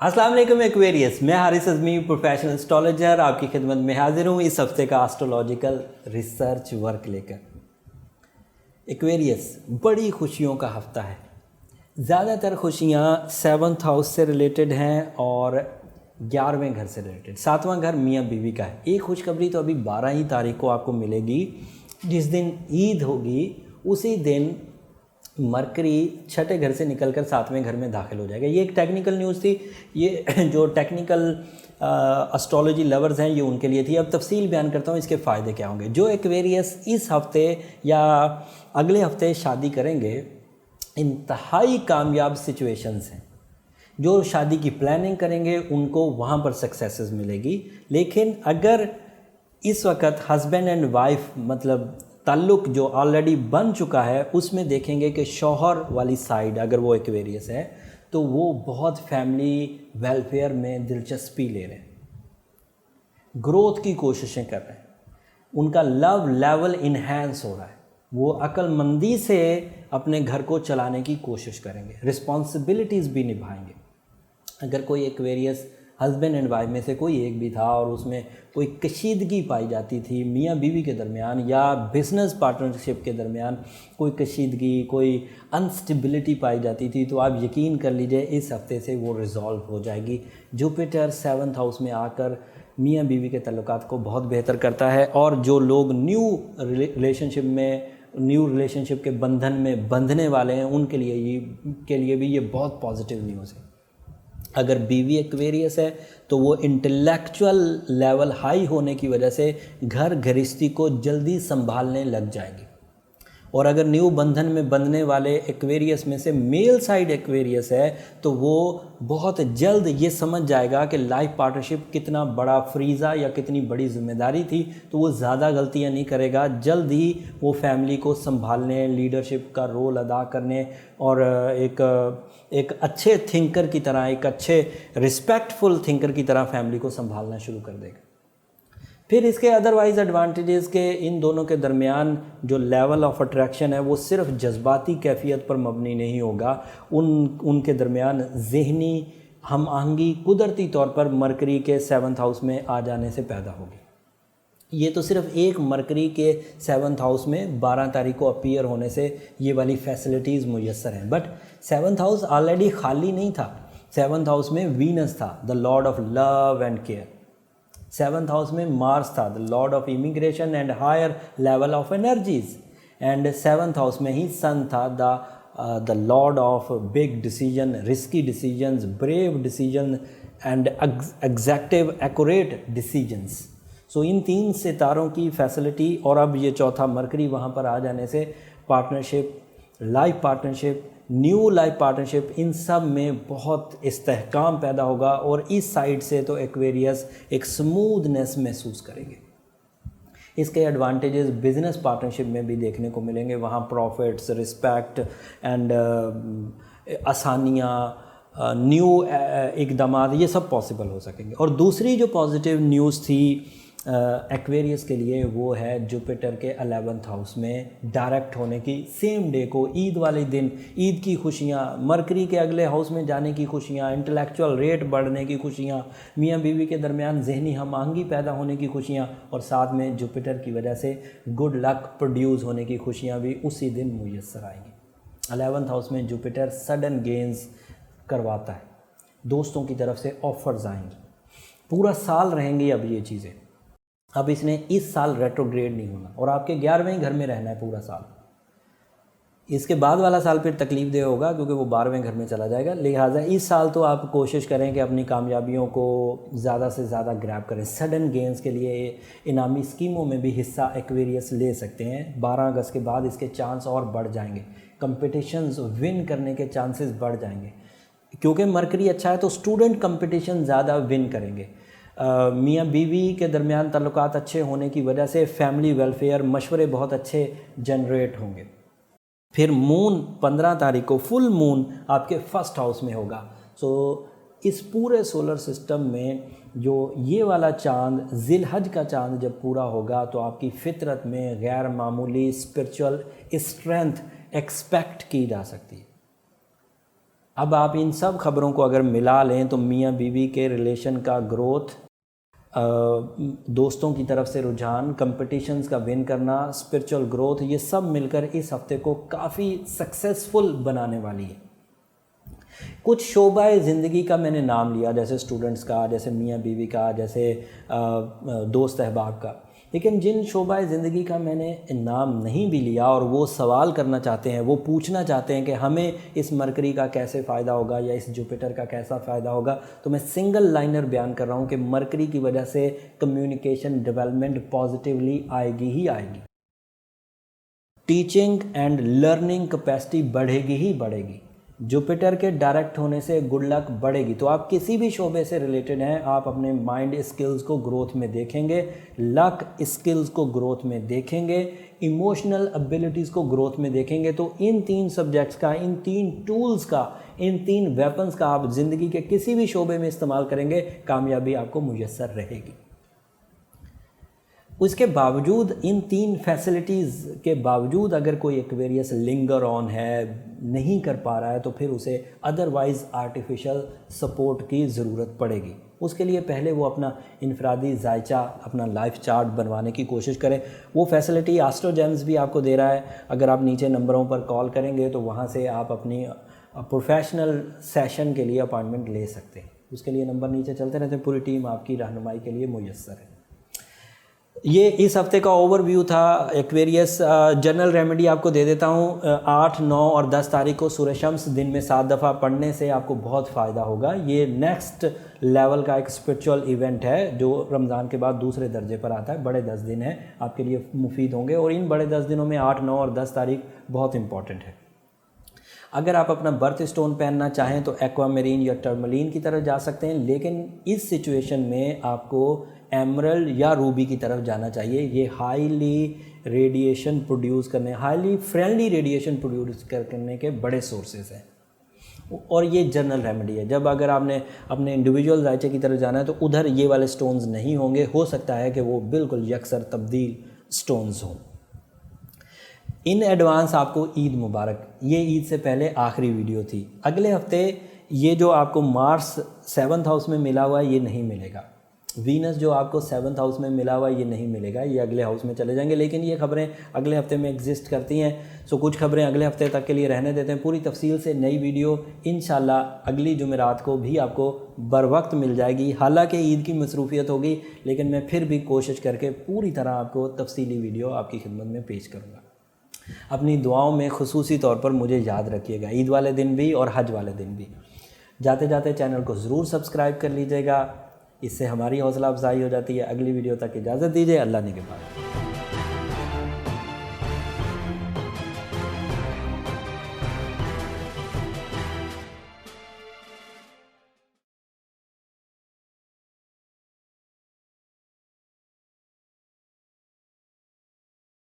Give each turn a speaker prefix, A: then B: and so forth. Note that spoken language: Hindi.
A: अस्सलाम वालेकुम एक्वेरियस, मैं हारिस अज़मी प्रोफेशनल एस्ट्रोलॉजर आपकी खिदमत में हाजिर हूँ इस हफ्ते का एस्ट्रोलॉजिकल रिसर्च वर्क लेकर। एक्वेरियस बड़ी खुशियों का हफ्ता है। ज़्यादातर खुशियाँ 7th हाउस से रिलेटेड हैं और 11वें घर से रिलेटेड। 7वां घर मियाँ बीवी का है। एक खुशखबरी तो अभी 12 ही तारीख को आपको मिलेगी, जिस दिन ईद होगी उसी दिन मरकरी छठे घर से निकलकर 7वें घर में दाखिल हो जाएगा। ये एक टेक्निकल न्यूज़ थी, ये जो टेक्निकल एस्ट्रोलॉजी लवर्स हैं ये उनके लिए थी। अब तफसील बयान करता हूँ इसके फ़ायदे क्या होंगे। जो एक्वेरियस इस हफ्ते या अगले हफ्ते शादी करेंगे, इंतहाई कामयाब सिचुएशंस हैं। जो शादी की प्लानिंग करेंगे उनको वहाँ पर सक्सेसेस मिलेगी। लेकिन अगर इस वक्त हस्बैंड एंड वाइफ मतलब ताल्लुक़ जो ऑलरेडी बन चुका है उसमें देखेंगे कि शौहर वाली साइड अगर वो एक्वेरियस है तो वो बहुत फैमिली वेलफेयर में दिलचस्पी ले रहे हैं, ग्रोथ की कोशिशें कर रहे हैं, उनका लव लेवल इन्हेंस हो रहा है, वो अक्लमंदी से अपने घर को चलाने की कोशिश करेंगे, रिस्पॉन्सिबिलिटीज़ भी निभाएंगे। अगर कोई एक्वेरियस हस्बैंड एंड वाइफ में से कोई एक भी था और उसमें कोई कशीदगी पाई जाती थी मियाँ बीवी के दरमियान या बिज़नेस पार्टनरशिप के दरमियान कोई कशीदगी, कोई अनस्टेबिलिटी पाई जाती थी, तो आप यकीन कर लीजिए इस हफ्ते से वो रिज़ॉल्व हो जाएगी। जुपिटर 7th हाउस में आकर मियाँ बीवी के तल्लुकात को बहुत बेहतर करता है। और जो लोग न्यू रिलेशनशिप के बंधन में बंधने वाले हैं उनके लिए भी ये बहुत पॉजिटिव न्यूज़ है। अगर बीवी एक्वेरियस है तो वो इंटेलेक्चुअल लेवल हाई होने की वजह से घर गृहस्थी को जल्दी संभालने लग जाएगी। और अगर न्यू बंधन में बंधने वाले एक्वेरियस में से मेल साइड एक्वेरियस है तो वो बहुत जल्द ये समझ जाएगा कि लाइफ पार्टनरशिप कितना बड़ा फ्रीज़ा या कितनी बड़ी जिम्मेदारी थी, तो वो ज़्यादा गलतियां नहीं करेगा। जल्द ही वो फैमिली को संभालने, लीडरशिप का रोल अदा करने और एक अच्छे थिंकर की तरह, एक अच्छे रिस्पेक्टफुल थिंकर की तरह फैमिली को संभालना शुरू कर देगा। फिर इसके अदरवाइज़ एडवांटेजेस के इन दोनों के दरमियान जो लेवल ऑफ अट्रैक्शन है वो सिर्फ जज्बाती कैफियत पर मबनी नहीं होगा, उनके दरमियान ज़हनी हम आहंगी कुदरती तौर पर मरकरी के 7th हाउस में आ जाने से पैदा होगी। ये तो सिर्फ एक मरकरी के 7th हाउस में 12 तारीख को अपीयर होने से ये वाली फैसिलिटीज़ मुयस्सर हैं। बट 7th हाउस ऑलरेडी खाली नहीं था। 7th हाउस में वीनस था, the lord of love and care. 7th house में मार्स था, the lord of immigration and higher level of energies. And 7th house में ही सन था, the lord of big decision, risky decisions, brave decision and executive accurate decisions. So in 3 सितारों की फैसिलिटी और अब ये चौथा मरकरी वहाँ पर आ जाने से partnership, life partnership, new life partnership, इन सब में बहुत इस्तेहकाम पैदा होगा। और इस साइड से तो एक्वेरियस एक स्मूथनेस महसूस करेंगे। इसके एडवांटेजेस बिजनेस पार्टनरशिप में भी देखने को मिलेंगे। वहाँ प्रॉफिट्स, रिस्पेक्ट एंड आसानियाँ, न्यू इकदामात, ये सब पॉसिबल हो सकेंगे। और दूसरी जो पॉजिटिव न्यूज़ थी एक्वेरियस के लिए वो है जुपिटर के 11th हाउस में डायरेक्ट होने की, सेम डे को, ईद वाले दिन, ईद की खुशियाँ, मरकरी के अगले हाउस में जाने की खुशियाँ, इंटेलेक्चुअल रेट बढ़ने की खुशियाँ, मियाँ बीवी के दरमियान जहनी हम आहंगी पैदा होने की खुशियाँ और साथ में जुपिटर की वजह से गुड लक प्रोड्यूस होने की खुशियाँ भी उसी दिन मुयस्सर आएंगी। 11th हाउस में जुपिटर सडन गेंस करवाता है, दोस्तों की तरफ से ऑफर्स आएंगी, पूरा साल रहेंगी अब ये चीज़ें। अब इसने इस साल रेट्रोग्रेड नहीं होना और आपके 11वें घर में रहना है पूरा साल। इसके बाद वाला साल फिर तकलीफ दे होगा क्योंकि वो 12वें घर में चला जाएगा। लिहाजा इस साल तो आप कोशिश करें कि अपनी कामयाबियों को ज़्यादा से ज़्यादा ग्रैब करें। सडन गेंस के लिए इनामी स्कीमों में भी हिस्सा एक्वेरियस ले सकते हैं। 12 अगस्त के बाद इसके चांस और बढ़ जाएंगे, कंपटीशंस विन करने के चांसेस बढ़ जाएंगे। क्योंकि मरकरी अच्छा है तो स्टूडेंट कंपटीशन ज़्यादा विन करेंगे। मियाँ बीवी के दरमियान ताल्लुकात अच्छे होने की वजह से फैमिली वेलफेयर मशवरे बहुत अच्छे जनरेट होंगे। फिर मून 15 तारीख को फुल मून आपके 1st हाउस में होगा। सो इस पूरे सोलर सिस्टम में जो ये वाला चांद, जिलहज का चांद जब पूरा होगा तो आपकी फितरत में गैर मामूली स्पिरिचुअल स्ट्रेंथ एक्सपेक्ट की जा सकती है। अब आप इन सब खबरों को अगर मिला लें तो मियाँ बीवी के रिलेशन का ग्रोथ, दोस्तों की तरफ से रुझान, कंपटीशंस का विन करना, स्पिरिचुअल ग्रोथ, ये सब मिलकर इस हफ्ते को काफ़ी सक्सेसफुल बनाने वाली है। कुछ शोबाए ज़िंदगी का मैंने नाम लिया, जैसे स्टूडेंट्स का, जैसे मियाँ बीवी का, जैसे दोस्त अहबाब का, लेकिन जिन शोबाए ज़िंदगी का मैंने नाम नहीं भी लिया और वो सवाल करना चाहते हैं, वो पूछना चाहते हैं कि हमें इस मरकरी का कैसे फ़ायदा होगा या इस जुपिटर का कैसा फ़ायदा होगा, तो मैं सिंगल लाइनर बयान कर रहा हूँ कि मरकरी की वजह से कम्युनिकेशन डेवलपमेंट पॉजिटिवली आएगी ही आएगी। टीचिंग एंड लर्निंग कैपेसिटी बढ़ेगी ही बढ़ेगी। जुपिटर के डायरेक्ट होने से गुड लक बढ़ेगी। तो आप किसी भी शोबे से रिलेटेड हैं, आप अपने माइंड स्किल्स को ग्रोथ में देखेंगे, लक स्किल्स को ग्रोथ में देखेंगे, इमोशनल एबिलिटीज़ को ग्रोथ में देखेंगे। तो इन 3 सब्जेक्ट्स का, इन 3 टूल्स का, इन 3 वेपन्स का आप ज़िंदगी के किसी भी शोबे में इस्तेमाल करेंगे, कामयाबी आपको मुयस्सर रहेगी। उसके बावजूद, इन 3 फैसिलिटीज़ के बावजूद अगर कोई एक्वेरियस लिंगर ऑन है, नहीं कर पा रहा है, तो फिर उसे अदरवाइज़ आर्टिफिशियल सपोर्ट की ज़रूरत पड़ेगी। उसके लिए पहले वो अपना इनफरादी जायचा, अपना लाइफ चार्ट बनवाने की कोशिश करें। वो फैसिलिटी एस्ट्रोजेम्स भी आपको दे रहा है। अगर आप नीचे नंबरों पर कॉल करेंगे तो वहाँ से आप अपनी प्रोफेशनल सेशन के लिए अपॉइंटमेंट ले सकते हैं। उसके लिए नंबर नीचे चलते रहते हैं। पूरी टीम आपकी रहनुमाई के लिए मुयस्सर है। ये इस हफ्ते का ओवरव्यू था एक्वेरियस। जनरल रेमेडी आपको दे देता हूँ। 8, 9 और 10 तारीख को सूरह शम्स दिन में 7 दफ़ा पढ़ने से आपको बहुत फ़ायदा होगा। ये नेक्स्ट लेवल का एक स्पिरिचुअल इवेंट है जो रमज़ान के बाद दूसरे दर्जे पर आता है। बड़े 10 दिन हैं, आपके लिए मुफीद होंगे और इन बड़े 10 दिनों में 8, 9 और 10 तारीख बहुत इंपॉर्टेंट है। अगर आप अपना बर्थ स्टोन पहनना चाहें तो एक्वामेरीन या टर्मलीन की तरफ जा सकते हैं, लेकिन इस सिचुएशन में आपको एमरल्ड या रूबी की तरफ जाना चाहिए। ये हाईली रेडिएशन प्रोड्यूस करने, हाईली फ्रेंडली रेडिएशन प्रोड्यूस करने के बड़े सोर्सेज हैं और ये जनरल रेमेडी है। जब अगर आपने अपने इंडिविजुअल जायचे की तरफ जाना है तो उधर ये वाले स्टोन्स नहीं होंगे। हो सकता है कि वो बिल्कुल यकसर तब्दील स्टोन्स हों। इन एडवांस आपको ईद मुबारक। ये ईद से पहले आखिरी वीडियो थी। अगले हफ्ते ये जो आपको मार्स 7th हाउस में मिला हुआ है ये नहीं मिलेगा। वीनस जो आपको 7th हाउस में मिला हुआ है ये नहीं मिलेगा, ये अगले हाउस में चले जाएंगे। लेकिन ये खबरें अगले हफ्ते में एग्जिस्ट करती हैं, सो कुछ खबरें अगले हफ्ते तक के लिए रहने देते हैं। पूरी तफसील से नई वीडियो इंशाल्लाह अगली जुमेरात को भी आपको बर वक्त मिल जाएगी। हालांकि ईद की मसरूफियत होगी, लेकिन मैं फिर भी कोशिश करके पूरी तरह आपको तफसीली वीडियो आपकी खिदमत में पेश करूँगा। अपनी दुआओं में खुसूसी तौर पर मुझे याद रखिएगा, ईद वाले दिन भी और हज वाले दिन भी। जाते जाते चैनल को ज़रूर सब्सक्राइब कर लीजिएगा, इससे हमारी हौसला अफजाई हो जाती है। अगली वीडियो तक इजाज़त दीजिए। अल्लाह निगहबान।